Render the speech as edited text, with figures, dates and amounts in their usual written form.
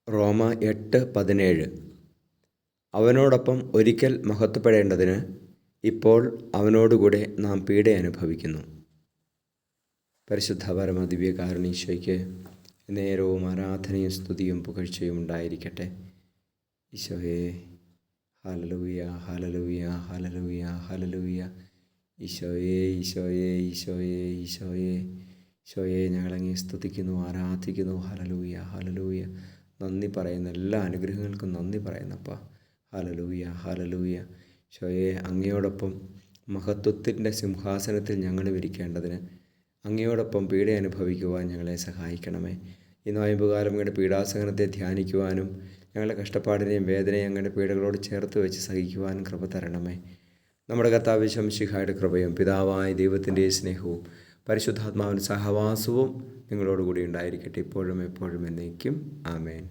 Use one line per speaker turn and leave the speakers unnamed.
റോമ 8:17. അവനോടൊപ്പം ഒരിക്കൽ മഹത്വപ്പെടേണ്ടതിന് ഇപ്പോൾ അവനോടുകൂടെ നാം പീഡ അനുഭവിക്കുന്നു. പരിശുദ്ധ പരമ ദിവ്യകാരുണ്യീശോയ്ക്ക് നേരവും ആരാധനയും സ്തുതിയും പുകഴ്ചയും ഉണ്ടായിരിക്കട്ടെ. ഈശോയെ ഹല്ലേലൂയ, ഹല്ലേലൂയ, ഹല്ലേലൂയ, ഹല്ലേലൂയ. ഈശോയെ, ഈശോയെ, ഈശോയെ, ഈശോയെ, ഈശോയെ, ഞങ്ങളങ്ങേ സ്തുതിക്കുന്നു, ആരാധിക്കുന്നു. Hallelujah, hallelujah. നന്ദി പറയുന്ന എല്ലാ അനുഗ്രഹങ്ങൾക്കും നന്ദി പറയുന്നപ്പ. Hallelujah, hallelujah. ഈശോയെ, അങ്ങയോടൊപ്പം മഹത്വത്തിൻ്റെ സിംഹാസനത്തിൽ ഞങ്ങൾ ഇരിക്കേണ്ടതിന് അങ്ങയോടൊപ്പം പീഡ അനുഭവിക്കുവാൻ ഞങ്ങളെ സഹായിക്കണമേ. ഈ നോയമ്പുകാലം അങ്ങയുടെ പീഡാസഹനത്തെ ധ്യാനിക്കുവാനും ഞങ്ങളുടെ കഷ്ടപ്പാടിനെയും വേദനയും അങ്ങയുടെ പീഡകളോട് ചേർത്ത് വെച്ച് സഹിക്കുവാനും കൃപ തരണമേ. നമ്മുടെ കർത്താവ് മിശിഹായുടെ കൃപയും പിതാവായ ദൈവത്തിൻ്റെ സ്നേഹവും പരിശുദ്ധാത്മാവിൻ്റെ സഹവാസവും നിങ്ങളോടുകൂടി ഉണ്ടായിരിക്കട്ടെ, ഇപ്പോഴും എപ്പോഴും എന്നേക്കും. ആമേൻ.